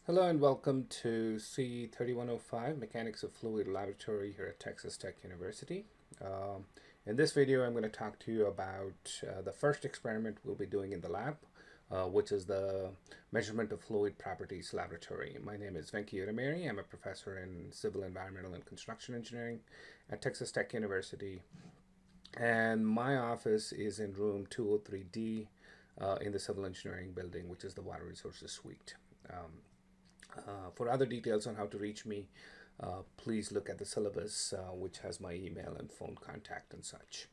Hello and welcome to CE3105 Mechanics of Fluid Laboratory here at Texas Tech University. Um, in this video, I'm going to talk to you about the first experiment we'll be doing in the lab, which is the Measurement of Fluid Properties Laboratory. My name is Venki Urameri. I'm a professor in Civil, Environmental, and Construction Engineering at Texas Tech University. And my office is in room 203D in the Civil Engineering building, which is the Water Resources Suite. For other details on how to reach me, please look at the syllabus, which has my email and phone contact and such.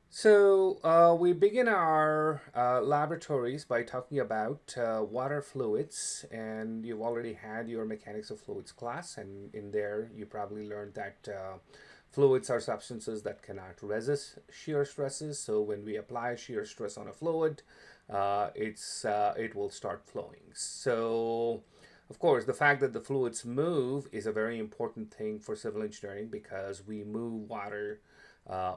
So we begin our laboratories by talking about water fluids, and you've already had your mechanics of fluids class, and in there you probably learned that fluids are substances that cannot resist shear stresses. So when we apply shear stress on a fluid, it will start flowing. So of course, the fact that the fluids move is a very important thing for civil engineering because we move water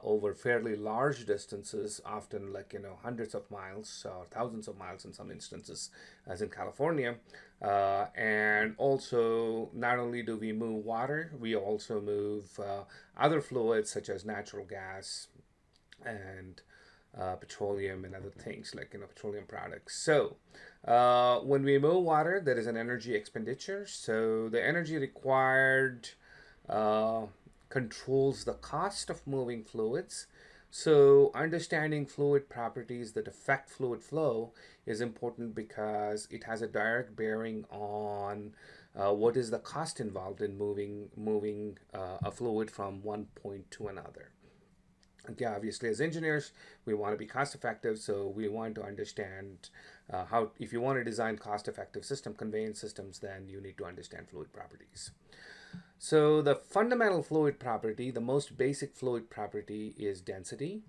over fairly large distances, often like hundreds of miles or thousands of miles in some instances, as in California. And also, not only do we move water, we also move other fluids such as natural gas and petroleum and other things like petroleum products. So when we move water, there is an energy expenditure. So the energy required uh, controls the cost of moving fluids. So understanding fluid properties that affect fluid flow is important because it has a direct bearing on what is the cost involved in moving a fluid from one point to another. Okay, obviously, as engineers, we want to be cost effective, so we want to understand how, if you want to design cost effective conveyance systems, then you need to understand fluid properties. So the fundamental fluid property, the most basic fluid property is density.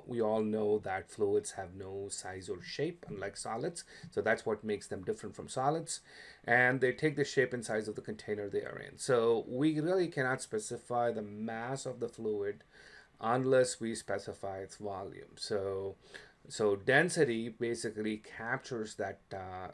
We all know that fluids have no size or shape, unlike solids. So that's what makes them different from solids. And they take the shape and size of the container they are in. So we really cannot specify the mass of the fluid unless we specify its volume. So density basically captures that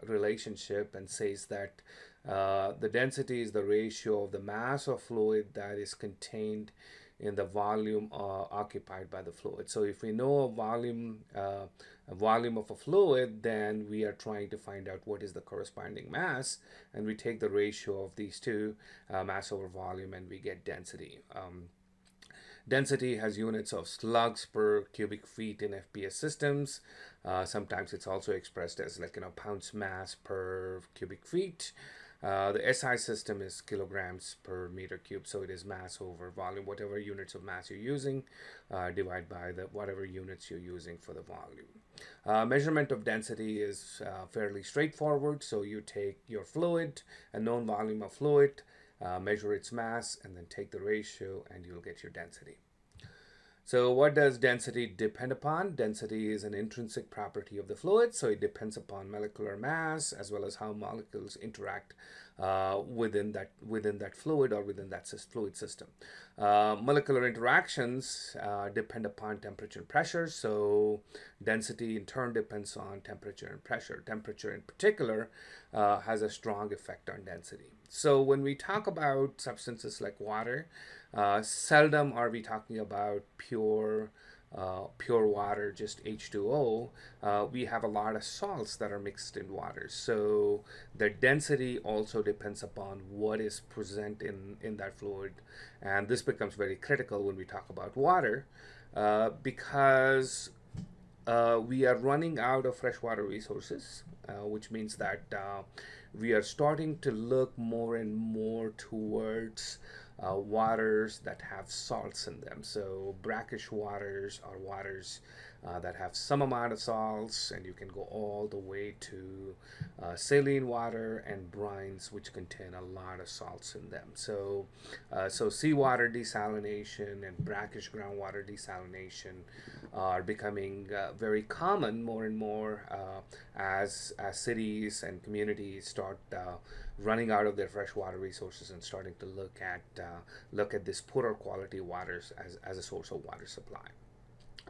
relationship and says that the density is the ratio of the mass of fluid that is contained in the volume occupied by the fluid. So if we know a volume of a fluid, then we are trying to find out what is the corresponding mass, and we take the ratio of these two, mass over volume, and we get density. Density has units of slugs per cubic feet in FPS systems. Sometimes it's also expressed as pounds mass per cubic feet. The SI system is kilograms per meter cube, so it is mass over volume. Whatever units of mass you're using, divide by whatever units you're using for the volume. Measurement of density is fairly straightforward. So you take your fluid, a known volume of fluid, measure its mass, and then take the ratio, and you'll get your density. So what does density depend upon? Density is an intrinsic property of the fluid, so it depends upon molecular mass as well as how molecules interact within that fluid or within that fluid system. Molecular interactions depend upon temperature and pressure, so density in turn depends on temperature and pressure. Temperature in particular has a strong effect on density. So when we talk about substances like water, seldom are we talking about pure water, just H2O. We have a lot of salts that are mixed in water. So the density also depends upon what is present in that fluid. And this becomes very critical when we talk about water because we are running out of freshwater resources, which means that we are starting to look more and more towards waters that have salts in them. So brackish waters are waters that have some amount of salts, and you can go all the way to saline water and brines, which contain a lot of salts in them. So seawater desalination and brackish groundwater desalination are becoming very common more and more as cities and communities start running out of their freshwater resources and starting to look at this poorer quality waters as a source of water supply.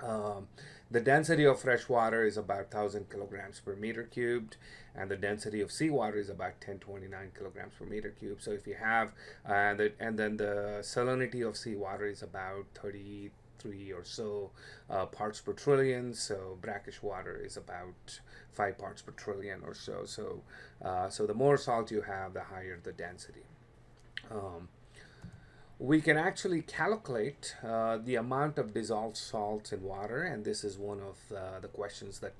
Um, the density of fresh water is about 1,000 kilograms per meter cubed, and the density of seawater is about 1029 kilograms per meter cubed. So if you have, and then the salinity of seawater is about 33 or so parts per trillion. So brackish water is about 5 parts per trillion or so. So the more salt you have, the higher the density. Um, we can actually calculate the amount of dissolved salts in water, and this is one of the questions that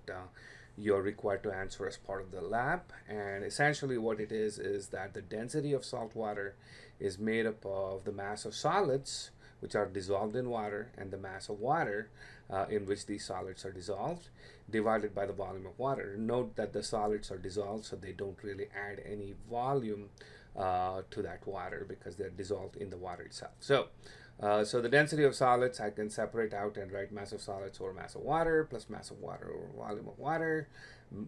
you're required to answer as part of the lab. And essentially what it is that the density of salt water is made up of the mass of solids which are dissolved in water and the mass of water in which these solids are dissolved, divided by the volume of water. Note that the solids are dissolved, so they don't really add any volume to that water because they're dissolved in the water itself. So the density of solids I can separate out and write mass of solids over mass of water plus mass of water over volume of water.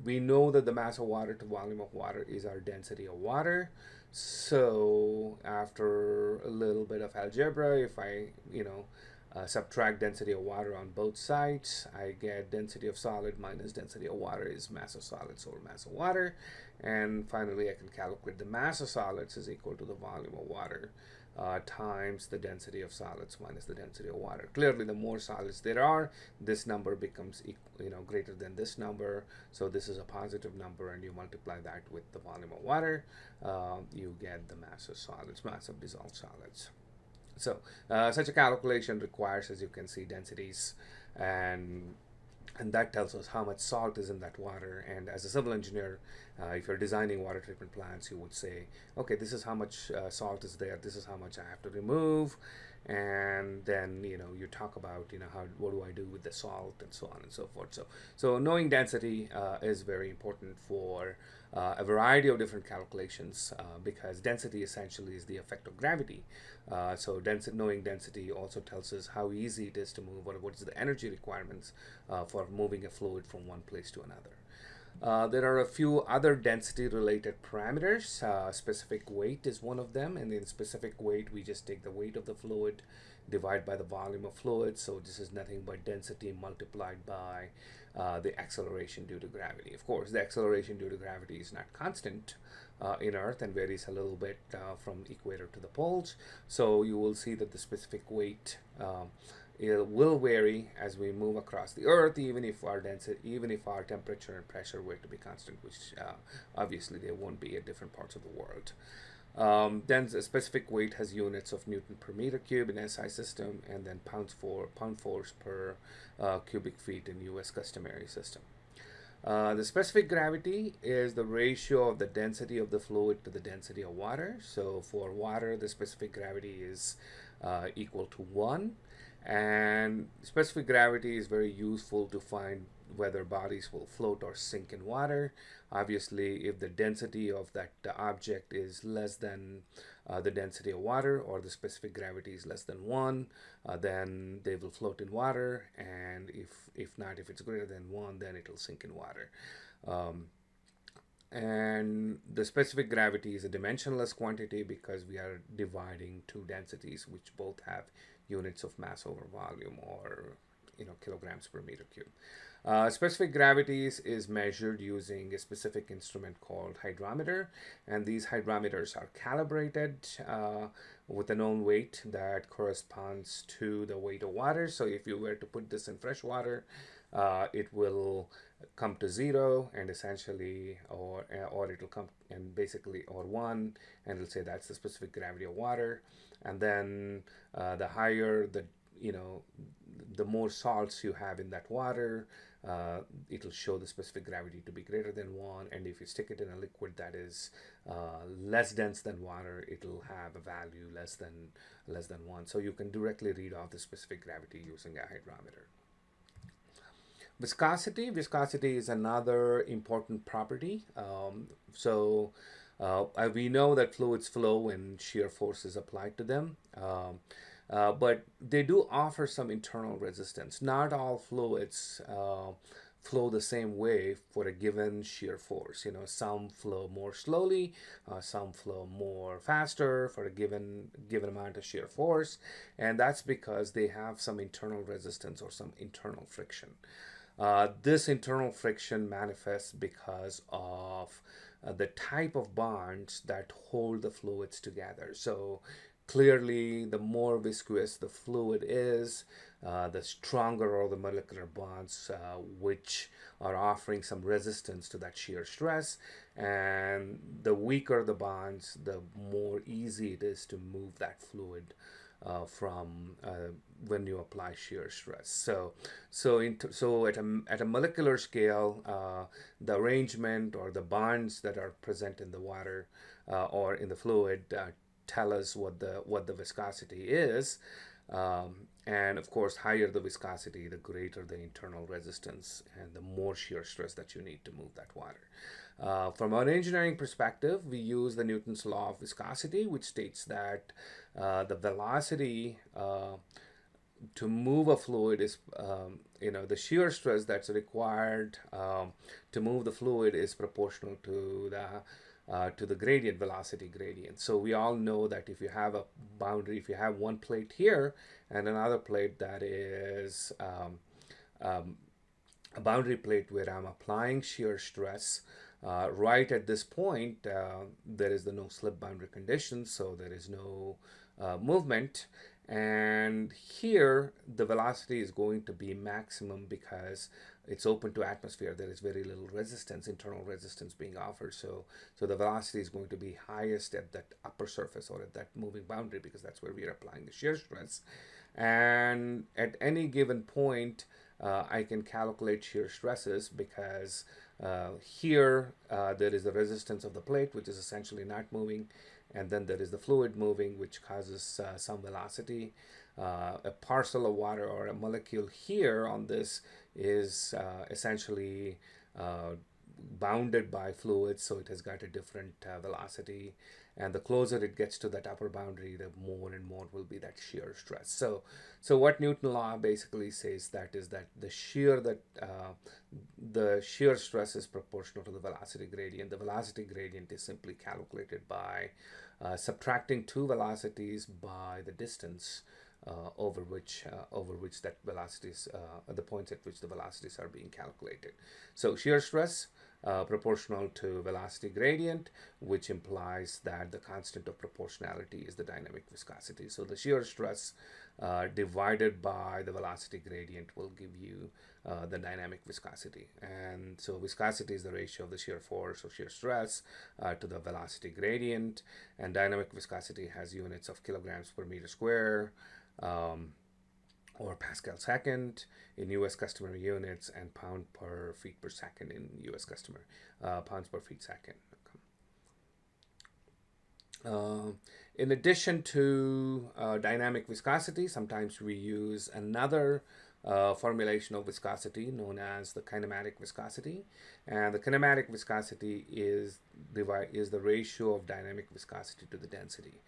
We know that the mass of water to volume of water is our density of water. So after a little bit of algebra, if I, subtract density of water on both sides, I get density of solid minus density of water is mass of solids over mass of water. And finally, I can calculate the mass of solids is equal to the volume of water times the density of solids minus the density of water. Clearly, the more solids there are, this number becomes greater than this number. So this is a positive number, and you multiply that with the volume of water, you get the mass of solids, mass of dissolved solids. So such a calculation requires, as you can see, densities, and that tells us how much salt is in that water. And as a civil engineer, if you're designing water treatment plants, you would say, okay, this is how much salt is there, this is how much I have to remove, and then you talk about how, what do I do with the salt, and so on and so forth. So knowing density is very important for a variety of different calculations, because density essentially is the effect of gravity. So knowing density also tells us how easy it is to move, or what is the energy requirements for moving a fluid from one place to another. There are a few other density related parameters. Specific weight is one of them, and in specific weight we just take the weight of the fluid, divide by the volume of fluid. So this is nothing but density multiplied by the acceleration due to gravity. Of course, the acceleration due to gravity is not constant in Earth and varies a little bit from equator to the poles. So you will see that the specific weight it will vary as we move across the Earth, even if our temperature and pressure were to be constant, which obviously they won't be at different parts of the world. Then the specific weight has units of Newton per meter cube in SI system, and then pound force per cubic feet in US customary system. The specific gravity is the ratio of the density of the fluid to the density of water. So for water, the specific gravity is equal to 1. And specific gravity is very useful to find whether bodies will float or sink in water. Obviously, if the density of that object is less than the density of water, or the specific gravity is less than 1, then they will float in water, and if not, if it's greater than 1, then it will sink in water. And the specific gravity is a dimensionless quantity because we are dividing two densities which both have units of mass over volume, or kilograms per meter cube. Specific gravities is measured using a specific instrument called hydrometer, and these hydrometers are calibrated with a known weight that corresponds to the weight of water. So if you were to put this in fresh water, it will come to 0, and essentially, or it will come and basically, or 1, and it'll say that's the specific gravity of water. And then the higher the more salts you have in that water, it'll show the specific gravity to be greater than 1. And if you stick it in a liquid that is less dense than water, it'll have a value less than 1. So you can directly read off the specific gravity using a hydrometer. Viscosity is another important property. We know that fluids flow when shear force is applied to them, but they do offer some internal resistance. Not all fluids flow the same way for a given shear force. Some flow more slowly, some flow more faster for a given amount of shear force, and that's because they have some internal resistance or some internal friction. This internal friction manifests because of the type of bonds that hold the fluids together. So clearly, the more viscous the fluid is, the stronger are the molecular bonds, which are offering some resistance to that shear stress. And the weaker the bonds, the more easy it is to move that fluid from when you apply shear stress. So at a molecular scale, the arrangement or the bonds that are present in the water or in the fluid tell us what the viscosity is. And of course, higher the viscosity, the greater the internal resistance and the more shear stress that you need to move that water. From an engineering perspective, we use the Newton's law of viscosity, which states that the velocity to move a fluid is, the shear stress that's required to move the fluid is proportional to the gradient, velocity gradient. So we all know that if you have a boundary, if you have one plate here and another plate that is a boundary plate where I'm applying shear stress, right at this point, there is the no slip boundary condition, so there is no movement. And here, the velocity is going to be maximum because it's open to atmosphere. There is very little resistance, internal resistance being offered. So the velocity is going to be highest at that upper surface or at that moving boundary because that's where we are applying the shear stress. And at any given point, I can calculate shear stresses because here there is the resistance of the plate, which is essentially not moving, and then there is the fluid moving, which causes some velocity. A parcel of water or a molecule here on this is essentially bounded by fluids, so it has got a different velocity. And the closer it gets to that upper boundary, the more and more will be that shear stress. So what Newton law basically says that is that the shear stress is proportional to the velocity gradient. The velocity gradient is simply calculated by subtracting two velocities by the distance over which that velocities, the points at which the velocities are being calculated. So shear stress proportional to velocity gradient, which implies that the constant of proportionality is the dynamic viscosity. So the shear stress divided by the velocity gradient will give you the dynamic viscosity. And so viscosity is the ratio of the shear force or shear stress to the velocity gradient, and dynamic viscosity has units of kilograms per meter square, or Pascal second in US customary units, and pound per feet per second in US customary pounds per feet second. In addition to dynamic viscosity, sometimes we use another formulation of viscosity known as the kinematic viscosity, and the kinematic viscosity is the ratio of dynamic viscosity to the density.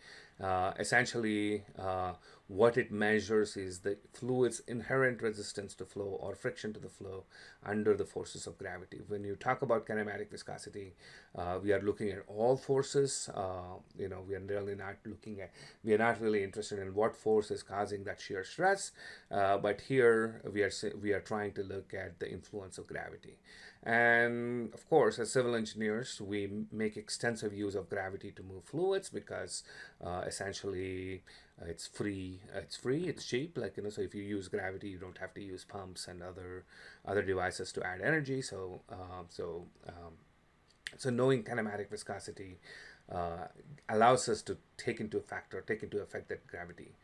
Essentially, what it measures is the fluid's inherent resistance to flow or friction to the flow under the forces of gravity. When you talk about kinematic viscosity, we are looking at all forces. We are not really interested in what force is causing that shear stress, but here we are trying to look at the influence of gravity. And of course, as civil engineers, we make extensive use of gravity to move fluids because essentially it's free, it's cheap. So if you use gravity, you don't have to use pumps and other devices to add energy. So knowing kinematic viscosity allows us to take into effect that gravity.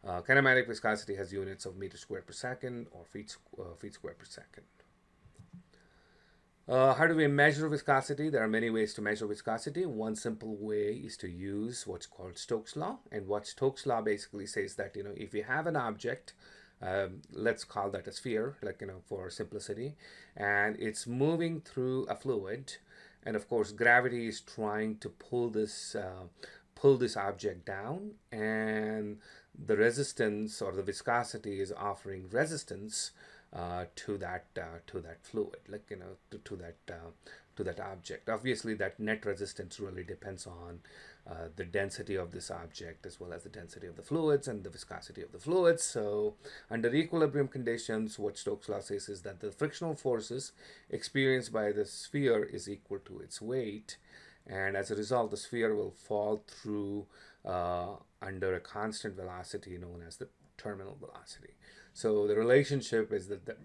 Kinematic viscosity has units of meters squared per second or feet squared per second. How do we measure viscosity? There are many ways to measure viscosity. One simple way is to use what's called Stokes' law. And what Stokes' law basically says that, if you have an object, let's call that a sphere, for simplicity, and it's moving through a fluid, and of course gravity is trying to pull this object down, and the resistance or the viscosity is offering resistance to that fluid, like to that object. Obviously, that net resistance really depends on the density of this object as well as the density of the fluids and the viscosity of the fluids. So under equilibrium conditions, what Stokes' law says is that the frictional forces experienced by the sphere is equal to its weight, and as a result the sphere will fall through under a constant velocity known as the terminal velocity. So the relationship is that the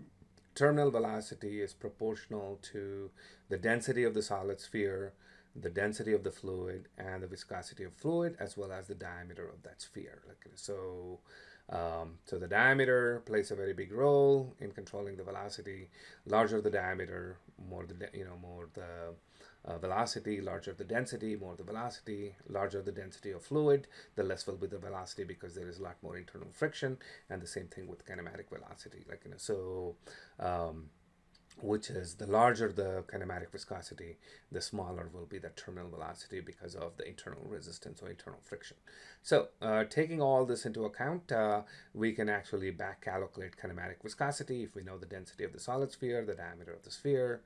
terminal velocity is proportional to the density of the solid sphere, the density of the fluid, and the viscosity of fluid, as well as the diameter of that sphere. So the diameter plays a very big role in controlling the velocity. Larger the diameter, more the velocity. Larger the density, more the velocity. Larger the density of fluid, the less will be the velocity, because there is a lot more internal friction. And the same thing with kinematic velocity. Which is, the larger the kinematic viscosity, the smaller will be the terminal velocity because of the internal resistance or internal friction. So taking all this into account, we can actually back calculate kinematic viscosity if we know the density of the solid sphere, the diameter of the sphere,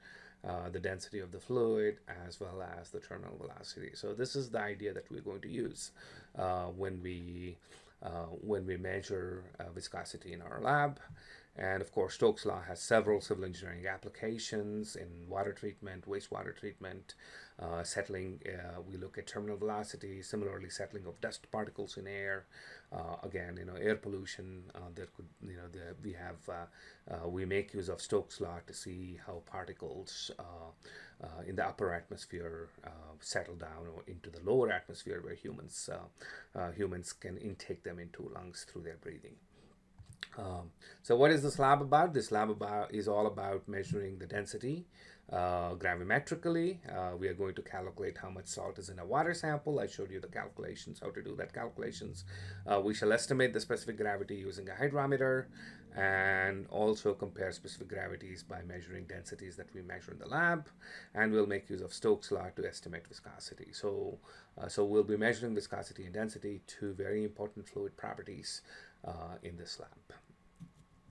the density of the fluid, as well as the terminal velocity. So this is the idea that we're going to use when we measure viscosity in our lab. And of course, Stokes' law has several civil engineering applications in water treatment, wastewater treatment, settling. We look at terminal velocity. Similarly, settling of dust particles in air. Again, air pollution. We make use of Stokes' law to see how particles in the upper atmosphere settle down or into the lower atmosphere, where humans can intake them into lungs through their breathing. So what is this lab about? This lab is all about measuring the density gravimetrically. We are going to calculate how much salt is in a water sample. I showed you the calculations, how to do that calculations. We shall estimate the specific gravity using a hydrometer, and also compare specific gravities by measuring densities that we measure in the lab. And we'll make use of Stokes' law to estimate viscosity. So we'll be measuring viscosity and density, two very important fluid properties in this lab.